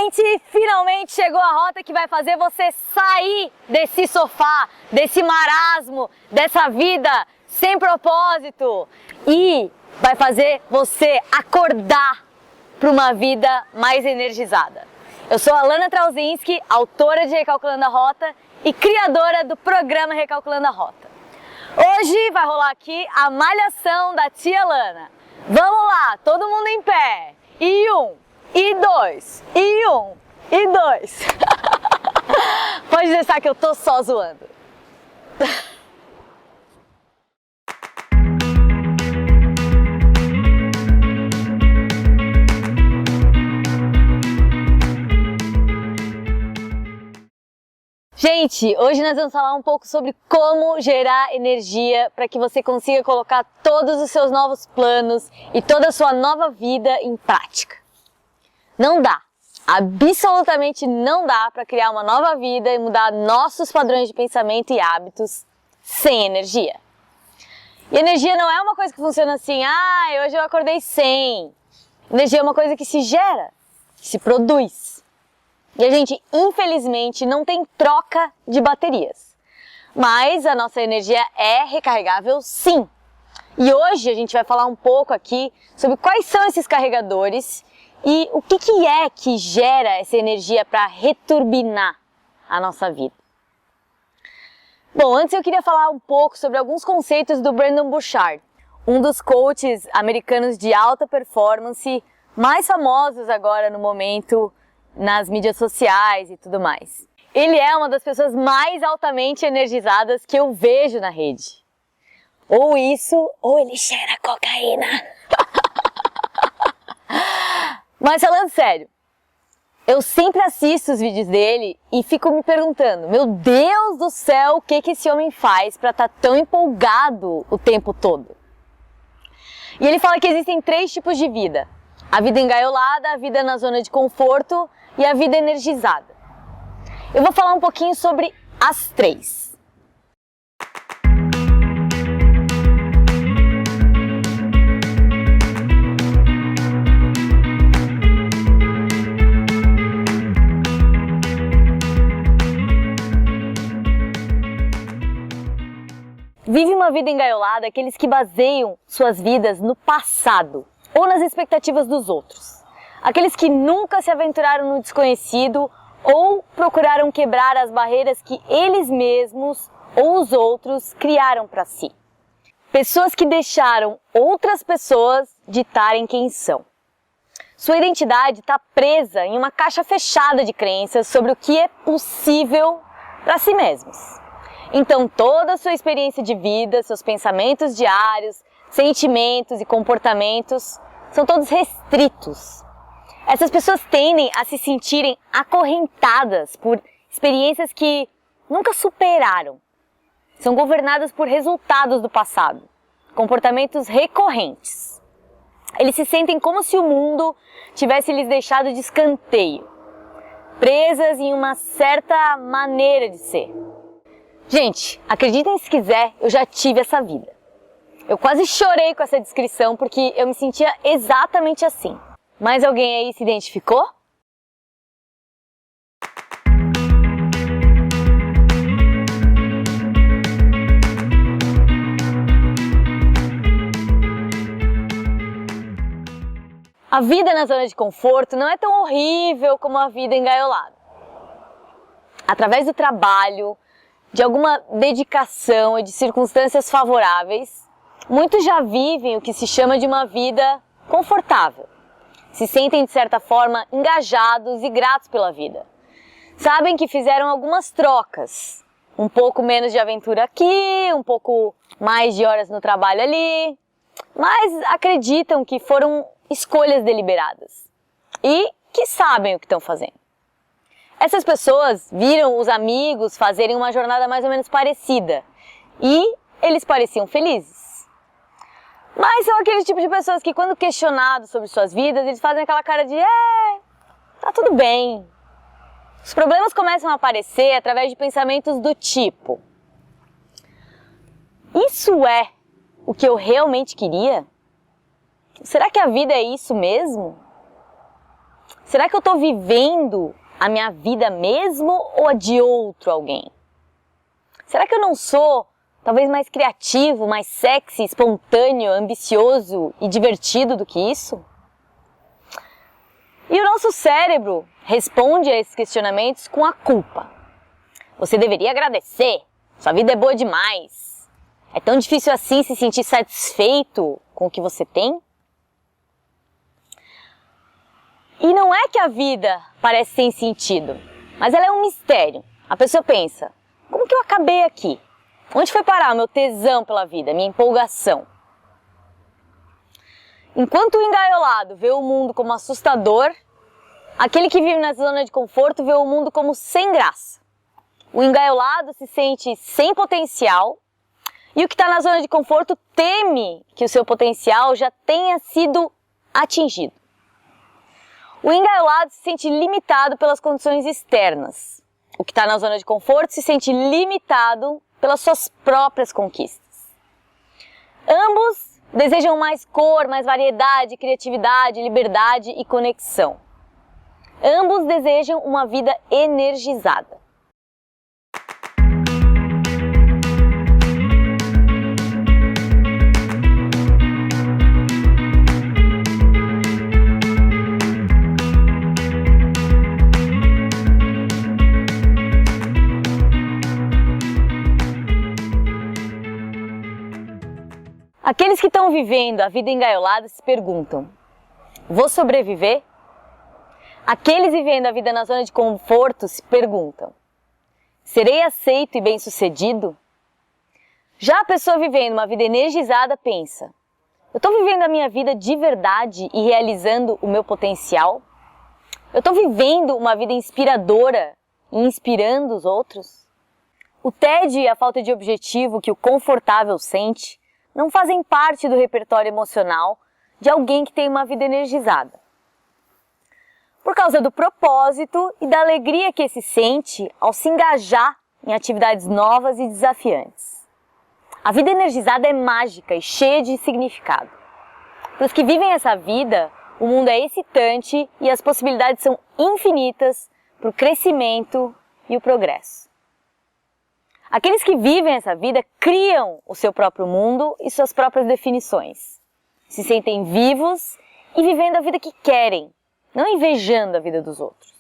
Gente, finalmente chegou a rota que vai fazer você sair desse sofá, desse marasmo, dessa vida sem propósito e vai fazer você acordar para uma vida mais energizada. Eu sou a Lana Trauzinski, autora de Recalculando a Rota e criadora do programa Recalculando a Rota. Hoje vai rolar aqui a malhação da tia Lana. Vamos lá, todo mundo em pé. E 1, e 2, e 1, e 2. Pode deixar que eu tô só zoando. Gente, hoje nós vamos falar um pouco sobre como gerar energia para que você consiga colocar todos os seus novos planos e toda a sua nova vida em prática. Não dá, absolutamente não dá para criar uma nova vida e mudar nossos padrões de pensamento e hábitos sem energia. E energia não é uma coisa que funciona assim, hoje eu acordei sem. Energia é uma coisa que se gera, que se produz. E a gente, infelizmente, não tem troca de baterias. Mas a nossa energia é recarregável, sim. E hoje a gente vai falar um pouco aqui sobre quais são esses carregadores e o que é que gera essa energia para returbinar a nossa vida. Bom, antes eu queria falar um pouco sobre alguns conceitos do Brendon Burchard, um dos coaches americanos de alta performance mais famosos agora no momento nas mídias sociais e tudo mais. Ele é uma das pessoas mais altamente energizadas que eu vejo na rede. Ou isso, ou ele cheira cocaína. Mas falando sério, eu sempre assisto os vídeos dele e fico me perguntando, meu Deus do céu, o que esse homem faz para estar tão empolgado o tempo todo? E ele fala que existem 3 tipos de vida. A vida engaiolada, a vida na zona de conforto e a vida energizada. Eu vou falar um pouquinho sobre as 3. Vive uma vida engaiolada aqueles que baseiam suas vidas no passado ou nas expectativas dos outros. Aqueles que nunca se aventuraram no desconhecido ou procuraram quebrar as barreiras que eles mesmos ou os outros criaram para si. Pessoas que deixaram outras pessoas ditarem quem são. Sua identidade está presa em uma caixa fechada de crenças sobre o que é possível para si mesmos. Então toda a sua experiência de vida, seus pensamentos diários, sentimentos e comportamentos são todos restritos. Essas pessoas tendem a se sentirem acorrentadas por experiências que nunca superaram. São governadas por resultados do passado, comportamentos recorrentes. Eles se sentem como se o mundo tivesse lhes deixado de escanteio, presas em uma certa maneira de ser. Gente, acreditem se quiser, eu já tive essa vida. Eu quase chorei com essa descrição porque eu me sentia exatamente assim. Mais alguém aí se identificou? A vida na zona de conforto não é tão horrível como a vida engaiolada. Através do trabalho, de alguma dedicação e de circunstâncias favoráveis, muitos já vivem o que se chama de uma vida confortável. Se sentem, de certa forma, engajados e gratos pela vida. Sabem que fizeram algumas trocas. Um pouco menos de aventura aqui, um pouco mais de horas no trabalho ali. Mas acreditam que foram escolhas deliberadas. E que sabem o que estão fazendo. Essas pessoas viram os amigos fazerem uma jornada mais ou menos parecida. E eles pareciam felizes. Mas são aquele tipo de pessoas que, quando questionados sobre suas vidas, eles fazem aquela cara de tá tudo bem. Os problemas começam a aparecer através de pensamentos do tipo: isso é o que eu realmente queria? Será que a vida é isso mesmo? Será que eu estou vivendo a minha vida mesmo ou a de outro alguém? Será que eu não sou talvez mais criativo, mais sexy, espontâneo, ambicioso e divertido do que isso? E o nosso cérebro responde a esses questionamentos com a culpa. Você deveria agradecer, sua vida é boa demais. É tão difícil assim se sentir satisfeito com o que você tem? E não é que a vida parece sem sentido, mas ela é um mistério. A pessoa pensa, como que eu acabei aqui? Onde foi parar o meu tesão pela vida, minha empolgação? Enquanto o engaiolado vê o mundo como assustador, aquele que vive na zona de conforto vê o mundo como sem graça. O engaiolado se sente sem potencial e o que está na zona de conforto teme que o seu potencial já tenha sido atingido. O engaiolado se sente limitado pelas condições externas. O que está na zona de conforto se sente limitado pelas suas próprias conquistas. Ambos desejam mais cor, mais variedade, criatividade, liberdade e conexão. Ambos desejam uma vida energizada. Aqueles que estão vivendo a vida engaiolada se perguntam, vou sobreviver? Aqueles vivendo a vida na zona de conforto se perguntam, serei aceito e bem-sucedido? Já a pessoa vivendo uma vida energizada pensa, eu estou vivendo a minha vida de verdade e realizando o meu potencial? Eu estou vivendo uma vida inspiradora e inspirando os outros? O tédio e a falta de objetivo que o confortável sente não fazem parte do repertório emocional de alguém que tem uma vida energizada. Por causa do propósito e da alegria que se sente ao se engajar em atividades novas e desafiantes. A vida energizada é mágica e cheia de significado. Para os que vivem essa vida, o mundo é excitante e as possibilidades são infinitas para o crescimento e o progresso. Aqueles que vivem essa vida criam o seu próprio mundo e suas próprias definições. Se sentem vivos e vivendo a vida que querem, não invejando a vida dos outros.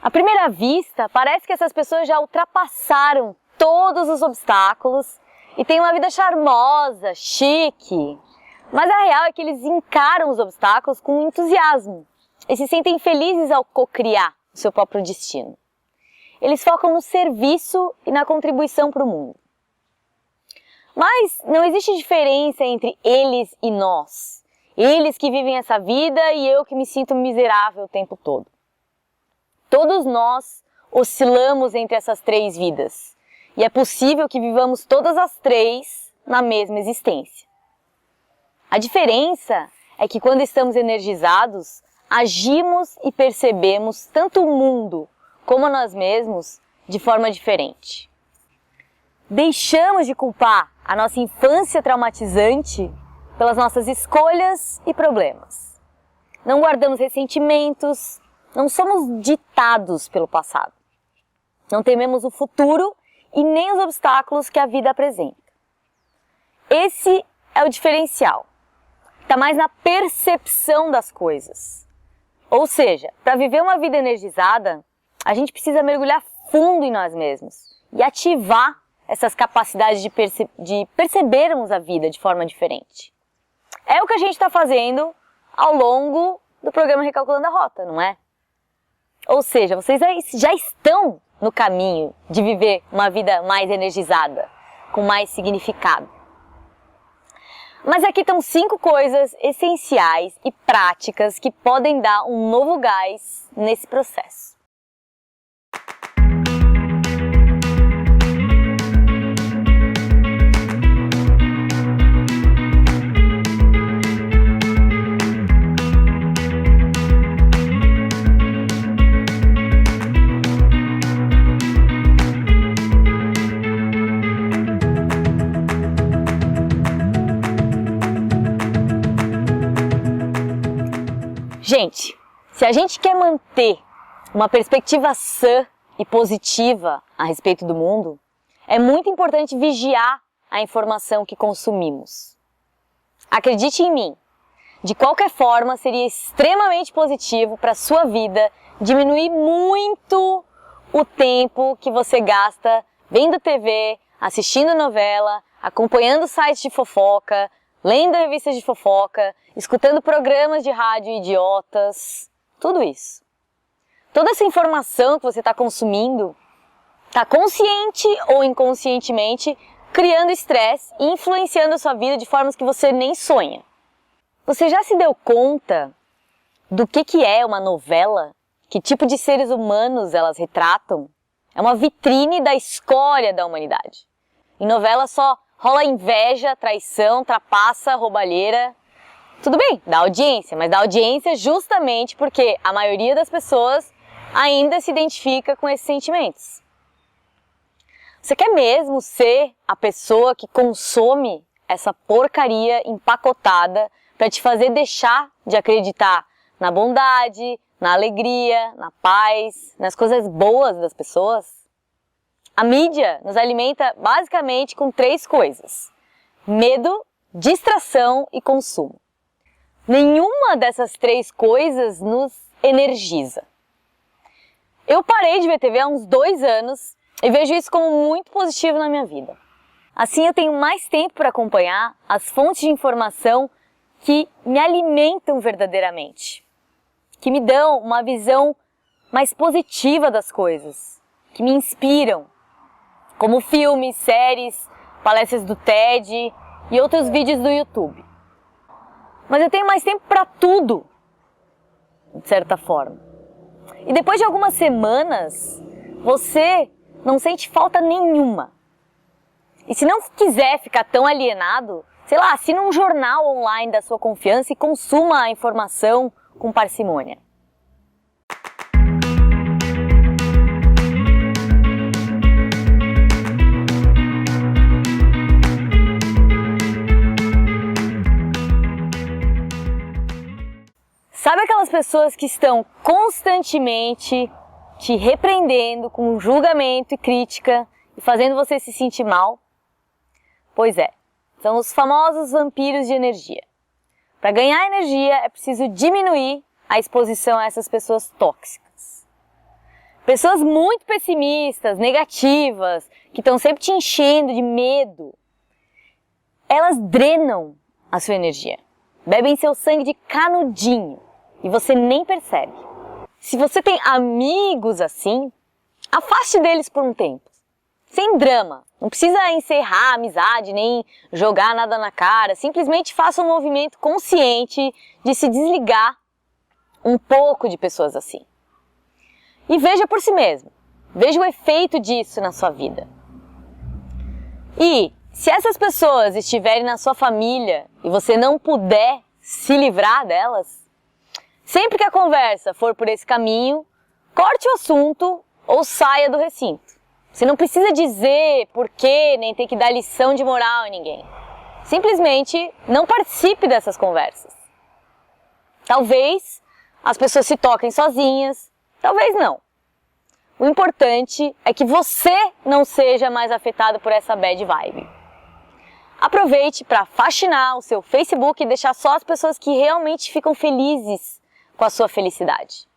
À primeira vista, parece que essas pessoas já ultrapassaram todos os obstáculos e têm uma vida charmosa, chique. Mas a real é que eles encaram os obstáculos com entusiasmo e se sentem felizes ao co-criar o seu próprio destino. Eles focam no serviço e na contribuição para o mundo. Mas não existe diferença entre eles e nós. Eles que vivem essa vida e eu que me sinto miserável o tempo todo. Todos nós oscilamos entre essas três vidas. E é possível que vivamos todas as três na mesma existência. A diferença é que quando estamos energizados, agimos e percebemos tanto o mundo como nós mesmos, de forma diferente. Deixamos de culpar a nossa infância traumatizante pelas nossas escolhas e problemas. Não guardamos ressentimentos, não somos ditados pelo passado. Não tememos o futuro e nem os obstáculos que a vida apresenta. Esse é o diferencial. Está mais na percepção das coisas. Ou seja, para viver uma vida energizada, a gente precisa mergulhar fundo em nós mesmos e ativar essas capacidades de percebermos a vida de forma diferente. É o que a gente está fazendo ao longo do programa Recalculando a Rota, não é? Ou seja, vocês já estão no caminho de viver uma vida mais energizada, com mais significado. Mas aqui estão 5 coisas essenciais e práticas que podem dar um novo gás nesse processo. Gente, Se a gente quer manter uma perspectiva sã e positiva a respeito do mundo, é muito importante vigiar a informação que consumimos. Acredite em mim, de qualquer forma seria extremamente positivo para a sua vida diminuir muito o tempo que você gasta vendo TV, assistindo novela, acompanhando sites de fofoca, lendo revistas de fofoca, escutando programas de rádio idiotas, tudo isso. Toda essa informação que você está consumindo está consciente ou inconscientemente criando estresse e influenciando a sua vida de formas que você nem sonha. Você já se deu conta do que é uma novela? Que tipo de seres humanos elas retratam? É uma vitrine da escória da humanidade. Em novela só rola inveja, traição, trapaça, roubalheira. Tudo bem, dá audiência, mas dá audiência justamente porque a maioria das pessoas ainda se identifica com esses sentimentos. Você quer mesmo ser a pessoa que consome essa porcaria empacotada para te fazer deixar de acreditar na bondade, na alegria, na paz, nas coisas boas das pessoas? A mídia nos alimenta basicamente com 3 coisas: medo, distração e consumo. Nenhuma dessas 3 coisas nos energiza. Eu parei de ver TV há uns 2 anos e vejo isso como muito positivo na minha vida. Assim eu tenho mais tempo para acompanhar as fontes de informação que me alimentam verdadeiramente, que me dão uma visão mais positiva das coisas, que me inspiram, como filmes, séries, palestras do TED e outros vídeos do YouTube. Mas eu tenho mais tempo para tudo, de certa forma. E depois de algumas semanas, você não sente falta nenhuma. E se não quiser ficar tão alienado, sei lá, assina um jornal online da sua confiança e consuma a informação com parcimônia. Sabe aquelas pessoas que estão constantemente te repreendendo com julgamento e crítica e fazendo você se sentir mal? Pois é, são os famosos vampiros de energia. Para ganhar energia é preciso diminuir a exposição a essas pessoas tóxicas. Pessoas muito pessimistas, negativas, que estão sempre te enchendo de medo, elas drenam a sua energia, bebem seu sangue de canudinho e você nem percebe. Se você tem amigos assim, afaste deles por um tempo, sem drama. Não precisa encerrar a amizade, nem jogar nada na cara. Simplesmente faça um movimento consciente de se desligar um pouco de pessoas assim. E veja por si mesmo. Veja o efeito disso na sua vida. E se essas pessoas estiverem na sua família e você não puder se livrar delas, sempre que a conversa for por esse caminho, corte o assunto ou saia do recinto. Você não precisa dizer porquê, nem ter que dar lição de moral a ninguém. Simplesmente não participe dessas conversas. Talvez as pessoas se toquem sozinhas, talvez não. O importante é que você não seja mais afetado por essa bad vibe. Aproveite para faxinar o seu Facebook e deixar só as pessoas que realmente ficam felizes com a sua felicidade.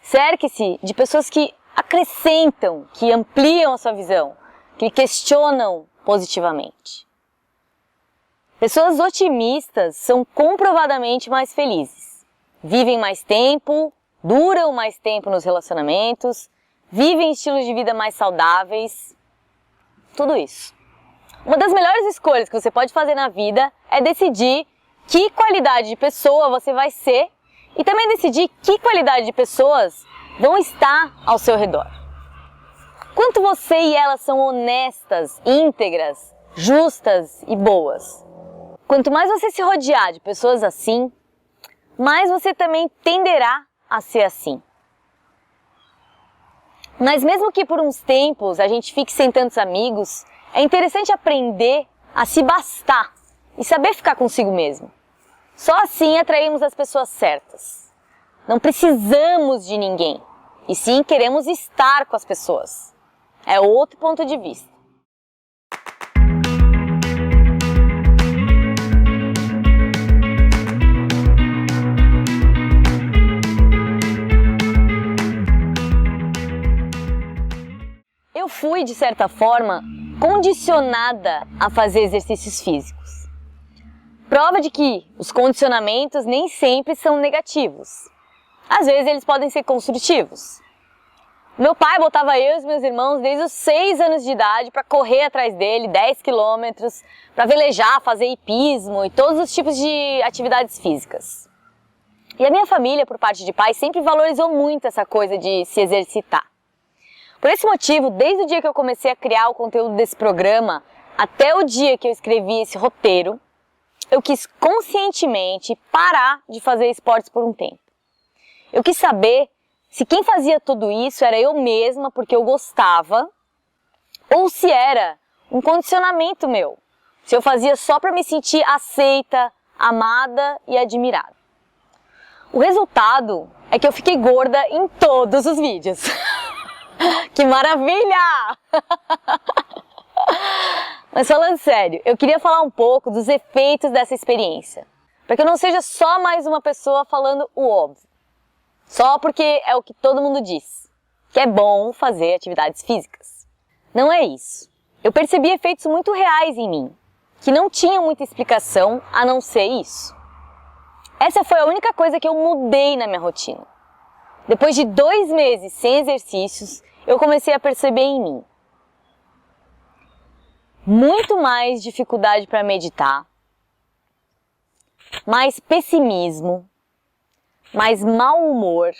Cerque-se de pessoas que acrescentam, que ampliam a sua visão, que questionam positivamente. Pessoas otimistas são comprovadamente mais felizes. Vivem mais tempo, duram mais tempo nos relacionamentos, vivem estilos de vida mais saudáveis, tudo isso. Uma das melhores escolhas que você pode fazer na vida é decidir que qualidade de pessoa você vai ser e também decidir que qualidade de pessoas vão estar ao seu redor. Quanto você e elas são honestas, íntegras, justas e boas. Quanto mais você se rodear de pessoas assim, mais você também tenderá a ser assim. Mas mesmo que por uns tempos a gente fique sem tantos amigos, é interessante aprender a se bastar e saber ficar consigo mesmo. Só assim atraímos as pessoas certas. Não precisamos de ninguém, e sim queremos estar com as pessoas. É outro ponto de vista. Eu fui, de certa forma, condicionada a fazer exercícios físicos. Prova de que os condicionamentos nem sempre são negativos. Às vezes eles podem ser construtivos. Meu pai botava eu e os meus irmãos desde os 6 anos de idade para correr atrás dele, 10 quilômetros, para velejar, fazer hipismo e todos os tipos de atividades físicas. E a minha família, por parte de pai, sempre valorizou muito essa coisa de se exercitar. Por esse motivo, desde o dia que eu comecei a criar o conteúdo desse programa, até o dia que eu escrevi esse roteiro, eu quis conscientemente parar de fazer esportes por um tempo. Eu quis saber se quem fazia tudo isso era eu mesma porque eu gostava, ou se era um condicionamento meu, se eu fazia só para me sentir aceita, amada e admirada. O resultado é que eu fiquei gorda em todos os vídeos. Que maravilha! Mas falando sério, eu queria falar um pouco dos efeitos dessa experiência, para que eu não seja só mais uma pessoa falando o óbvio, só porque é o que todo mundo diz, que é bom fazer atividades físicas. Não é isso. Eu percebi efeitos muito reais em mim, que não tinham muita explicação a não ser isso. Essa foi a única coisa que eu mudei na minha rotina. Depois de 2 meses sem exercícios, eu comecei a perceber em mim muito mais dificuldade para meditar, mais pessimismo, mais mau humor,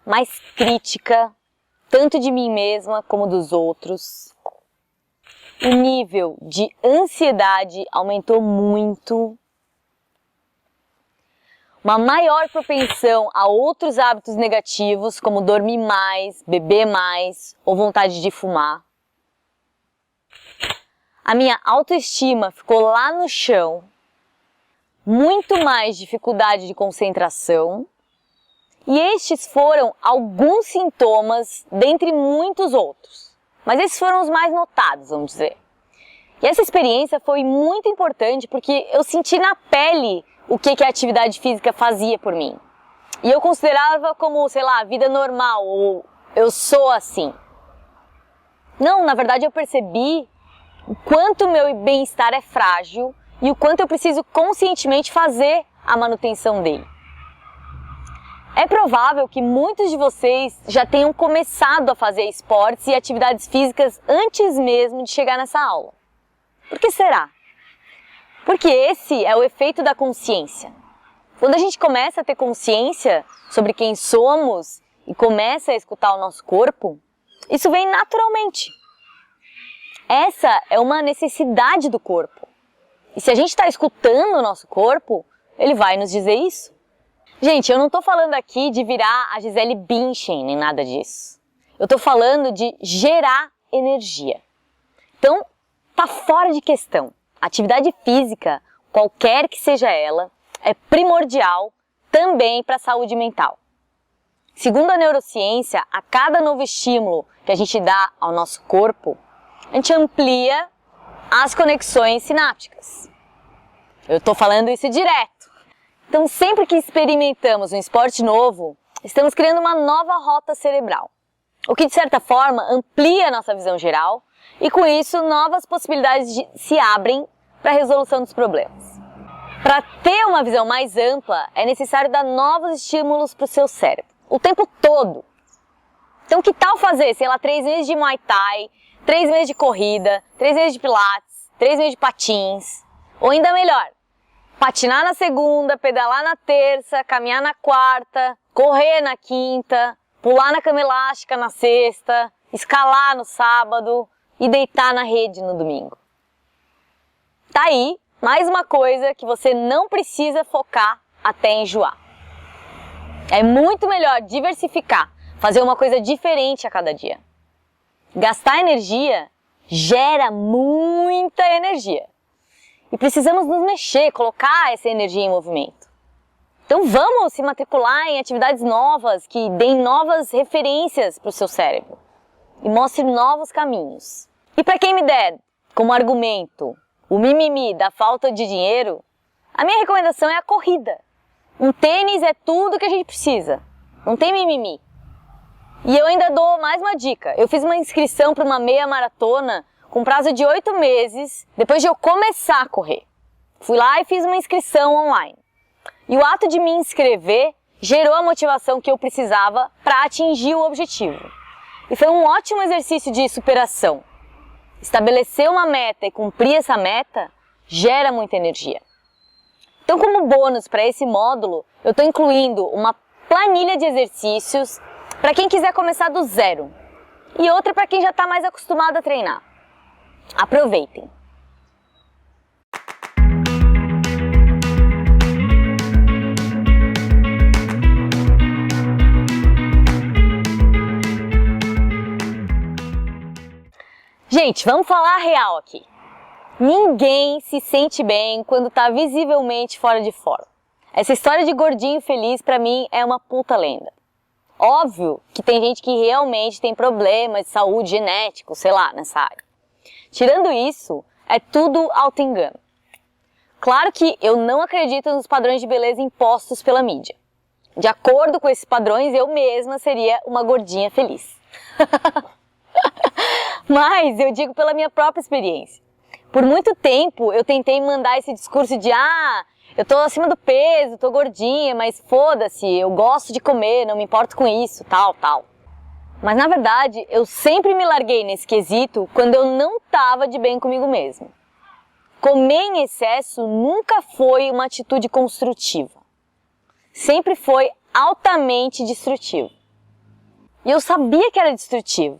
mais crítica, tanto de mim mesma como dos outros. O nível de ansiedade aumentou muito. Uma maior propensão a outros hábitos negativos, como dormir mais, beber mais ou vontade de fumar. A minha autoestima ficou lá no chão, muito mais dificuldade de concentração, e estes foram alguns sintomas dentre muitos outros, mas esses foram os mais notados, vamos dizer. E essa experiência foi muito importante porque eu senti na pele o que a atividade física fazia por mim. E eu considerava como, sei lá, vida normal, ou eu sou assim. Não, na verdade eu percebi o quanto o meu bem-estar é frágil e o quanto eu preciso conscientemente fazer a manutenção dele. É provável que muitos de vocês já tenham começado a fazer esportes e atividades físicas antes mesmo de chegar nessa aula. Por que será? Porque esse é o efeito da consciência. Quando a gente começa a ter consciência sobre quem somos e começa a escutar o nosso corpo, isso vem naturalmente. Essa é uma necessidade do corpo. E se a gente está escutando o nosso corpo, ele vai nos dizer isso. Gente, eu não estou falando aqui de virar a Gisele Bündchen, nem nada disso. Eu estou falando de gerar energia. Então, tá fora de questão. Atividade física, qualquer que seja ela, é primordial também para a saúde mental. Segundo a neurociência, a cada novo estímulo que a gente dá ao nosso corpo, a gente amplia as conexões sinápticas. Eu estou falando isso direto. Então, sempre que experimentamos um esporte novo, estamos criando uma nova rota cerebral, o que de certa forma amplia a nossa visão geral e com isso novas possibilidades se abrem para a resolução dos problemas. Para ter uma visão mais ampla, é necessário dar novos estímulos para o seu cérebro, o tempo todo. Então que tal fazer, sei lá, 3 meses de Muay Thai, 3 meses de corrida, 3 meses de pilates, 3 meses de patins, ou ainda melhor, patinar na segunda, pedalar na terça, caminhar na quarta, correr na quinta, pular na cama elástica na sexta, escalar no sábado e deitar na rede no domingo. Tá aí mais uma coisa que você não precisa focar até enjoar. É muito melhor diversificar, fazer uma coisa diferente a cada dia. Gastar energia gera muita energia. E precisamos nos mexer, colocar essa energia em movimento. Então vamos se matricular em atividades novas que deem novas referências para o seu cérebro e mostrem novos caminhos. E para quem me der como argumento o mimimi da falta de dinheiro, a minha recomendação é a corrida. Um tênis é tudo que a gente precisa, não tem mimimi. E eu ainda dou mais uma dica. Eu fiz uma inscrição para uma meia maratona com prazo de 8 meses depois de eu começar a correr. Fui lá e fiz uma inscrição online. E o ato de me inscrever gerou a motivação que eu precisava para atingir o objetivo. E foi um ótimo exercício de superação. Estabelecer uma meta e cumprir essa meta gera muita energia. Então, como bônus para esse módulo, eu estou incluindo uma planilha de exercícios para quem quiser começar do zero e outra para quem já está mais acostumado a treinar. Aproveitem! Gente, vamos falar a real aqui. Ninguém se sente bem quando está visivelmente fora de forma. Essa história de gordinho feliz pra mim é uma puta lenda. Óbvio que tem gente que realmente tem problemas de saúde genético, sei lá, nessa área. Tirando isso, é tudo auto-engano. Claro que eu não acredito nos padrões de beleza impostos pela mídia. De acordo com esses padrões, eu mesma seria uma gordinha feliz. Mas eu digo pela minha própria experiência. Por muito tempo eu tentei mandar esse discurso de eu tô acima do peso, tô gordinha, mas foda-se, eu gosto de comer, não me importo com isso, tal. Mas na verdade eu sempre me larguei nesse quesito quando eu não tava de bem comigo mesma. Comer em excesso nunca foi uma atitude construtiva. Sempre foi altamente destrutivo. E eu sabia que era destrutivo,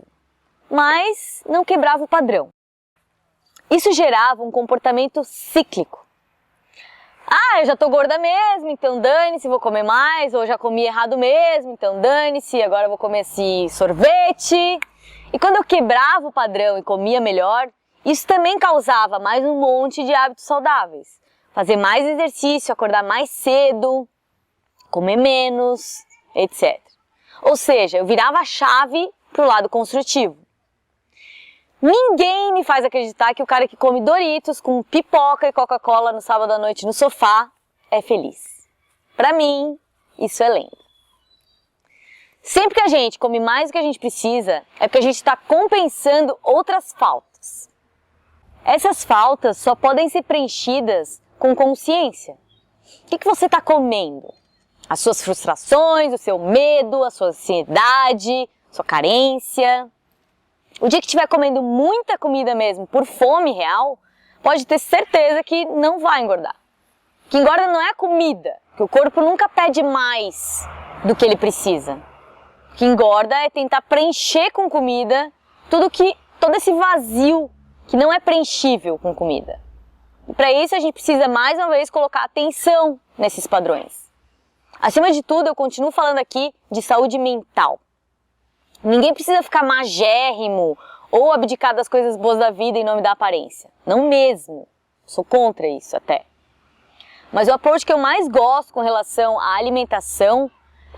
mas não quebrava o padrão. Isso gerava um comportamento cíclico. Eu já tô gorda mesmo, então dane-se, vou comer mais, ou já comi errado mesmo, então dane-se, agora eu vou comer esse sorvete. E quando eu quebrava o padrão e comia melhor, isso também causava mais um monte de hábitos saudáveis. Fazer mais exercício, acordar mais cedo, comer menos, etc. Ou seja, eu virava a chave pro lado construtivo. Ninguém me faz acreditar que o cara que come Doritos com pipoca e Coca-Cola no sábado à noite no sofá é feliz. Pra mim, isso é lenda. Sempre que a gente come mais do que a gente precisa, é porque a gente está compensando outras faltas. Essas faltas só podem ser preenchidas com consciência. O que você está comendo? As suas frustrações, o seu medo, a sua ansiedade, sua carência. O dia que estiver comendo muita comida mesmo, por fome real, pode ter certeza que não vai engordar. O que engorda não é a comida, que o corpo nunca pede mais do que ele precisa. O que engorda é tentar preencher com comida todo esse vazio que não é preenchível com comida. E para isso a gente precisa mais uma vez colocar atenção nesses padrões. Acima de tudo, eu continuo falando aqui de saúde mental. Ninguém precisa ficar magérrimo ou abdicar das coisas boas da vida em nome da aparência. Não mesmo. Sou contra isso até. Mas o approach que eu mais gosto com relação à alimentação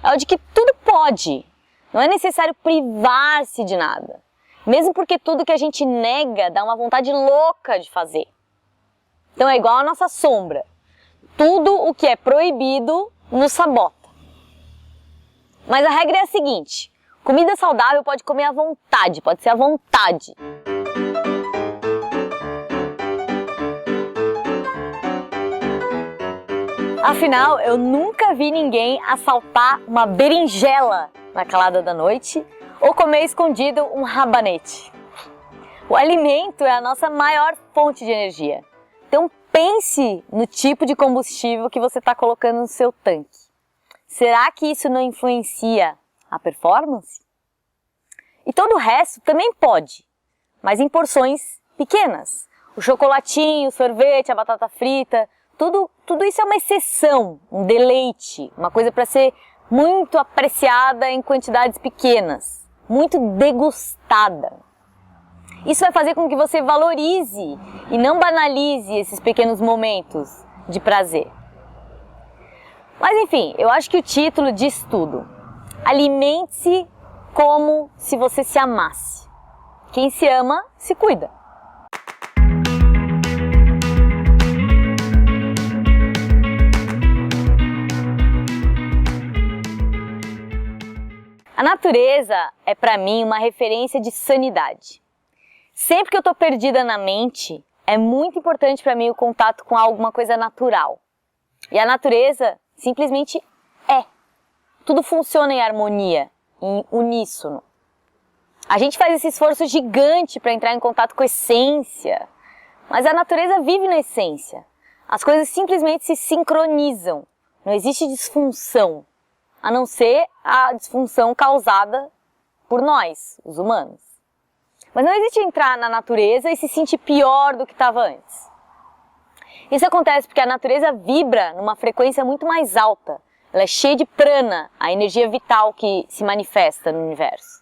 é o de que tudo pode. Não é necessário privar-se de nada. Mesmo porque tudo que a gente nega dá uma vontade louca de fazer. Então é igual a nossa sombra. Tudo o que é proibido nos sabota. Mas a regra é a seguinte. Comida saudável pode comer à vontade, pode ser à vontade. Afinal, eu nunca vi ninguém assaltar uma berinjela na calada da noite ou comer escondido um rabanete. O alimento é a nossa maior fonte de energia. Então pense no tipo de combustível que você está colocando no seu tanque. Será que isso não influencia a performance? E todo o resto também pode, mas em porções pequenas. O chocolatinho, o sorvete, a batata frita, tudo isso é uma exceção, um deleite, uma coisa para ser muito apreciada em quantidades pequenas, muito degustada. Isso vai fazer com que você valorize e não banalize esses pequenos momentos de prazer. Mas enfim, eu acho que o título diz tudo. Alimente-se como se você se amasse. Quem se ama, se cuida. A natureza é para mim uma referência de sanidade. Sempre que eu tô perdida na mente, é muito importante para mim o contato com alguma coisa natural. E a natureza simplesmente é. Tudo funciona em harmonia, em uníssono. A gente faz esse esforço gigante para entrar em contato com a essência, mas a natureza vive na essência. As coisas simplesmente se sincronizam. Não existe disfunção, a não ser a disfunção causada por nós, os humanos. Mas não existe entrar na natureza e se sentir pior do que estava antes. Isso acontece porque a natureza vibra numa frequência muito mais alta. Ela é cheia de prana, a energia vital que se manifesta no universo.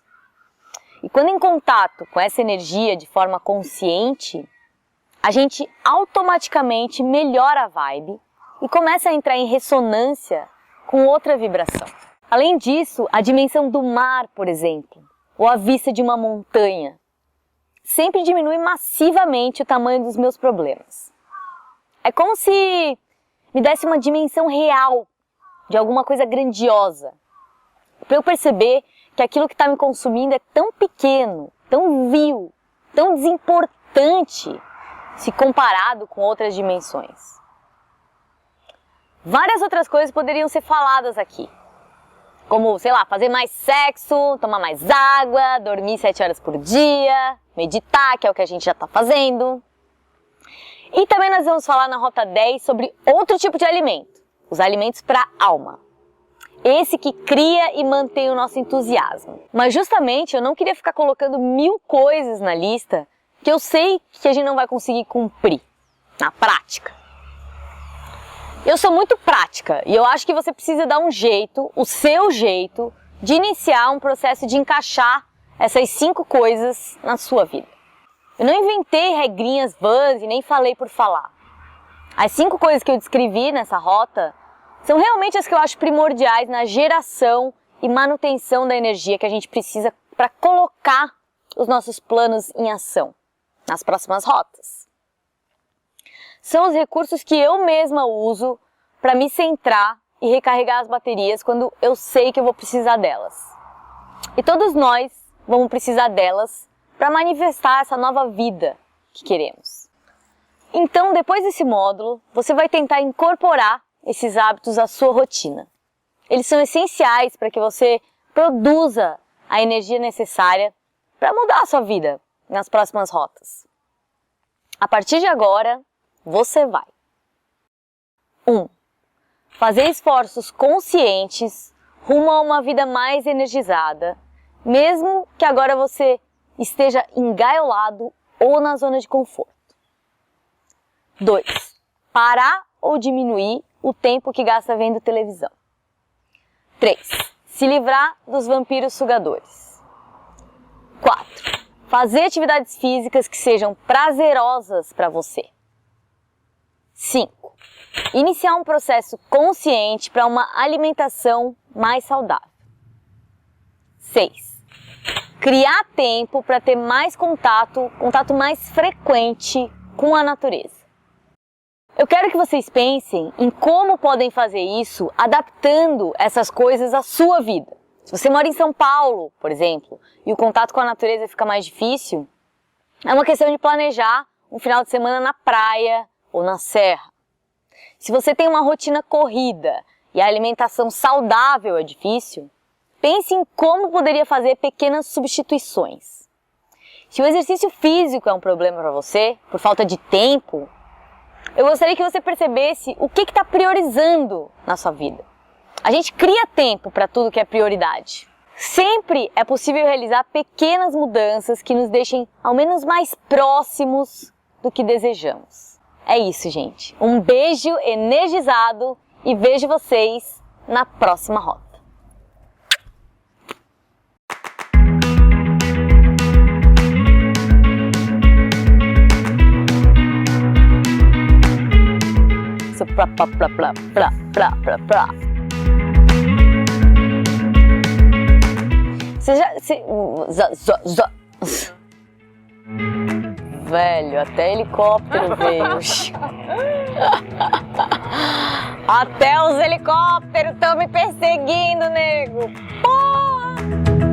E quando em contato com essa energia de forma consciente, a gente automaticamente melhora a vibe e começa a entrar em ressonância com outra vibração. Além disso, a dimensão do mar, por exemplo, ou a vista de uma montanha, sempre diminui massivamente o tamanho dos meus problemas. É como se me desse uma dimensão real de alguma coisa grandiosa, para eu perceber que aquilo que está me consumindo é tão pequeno, tão vil, tão desimportante se comparado com outras dimensões. Várias outras coisas poderiam ser faladas aqui, como, sei lá, fazer mais sexo, tomar mais água, dormir 7 horas por dia, meditar, que é o que a gente já está fazendo. E também nós vamos falar na Rota 10 sobre outro tipo de alimento, os alimentos para a alma. Esse que cria e mantém o nosso entusiasmo. Mas justamente eu não queria ficar colocando 1000 coisas na lista que eu sei que a gente não vai conseguir cumprir na prática. Eu sou muito prática e eu acho que você precisa dar um jeito, o seu jeito, de iniciar um processo de encaixar essas 5 coisas na sua vida. Eu não inventei regrinhas vãs e nem falei por falar. As 5 coisas que eu descrevi nessa rota são realmente as que eu acho primordiais na geração e manutenção da energia que a gente precisa para colocar os nossos planos em ação nas próximas rotas. São os recursos que eu mesma uso para me centrar e recarregar as baterias quando eu sei que eu vou precisar delas. E todos nós vamos precisar delas para manifestar essa nova vida que queremos. Então, depois desse módulo, você vai tentar incorporar esses hábitos à sua rotina. Eles são essenciais para que você produza a energia necessária para mudar a sua vida nas próximas rotas. A partir de agora, você vai. 1. Fazer esforços conscientes rumo a uma vida mais energizada, mesmo que agora você esteja engaiolado ou na zona de conforto. 2. Parar ou diminuir o tempo que gasta vendo televisão. 3. Se livrar dos vampiros sugadores. 4. Fazer atividades físicas que sejam prazerosas para você. 5. Iniciar um processo consciente para uma alimentação mais saudável. 6. Criar tempo para ter mais contato mais frequente com a natureza. Eu quero que vocês pensem em como podem fazer isso adaptando essas coisas à sua vida. Se você mora em São Paulo, por exemplo, e o contato com a natureza fica mais difícil, é uma questão de planejar um final de semana na praia ou na serra. Se você tem uma rotina corrida e a alimentação saudável é difícil, pense em como poderia fazer pequenas substituições. Se o exercício físico é um problema para você, por falta de tempo, eu gostaria que você percebesse o que está priorizando na sua vida. A gente cria tempo para tudo que é prioridade. Sempre é possível realizar pequenas mudanças que nos deixem ao menos mais próximos do que desejamos. É isso, gente. Um beijo energizado e vejo vocês na próxima rota. Plá, plá, plá, plá, plá, plá, plá, plá. Você já... Velho, até helicóptero veio. Até os helicópteros estão me perseguindo, nego. Porra!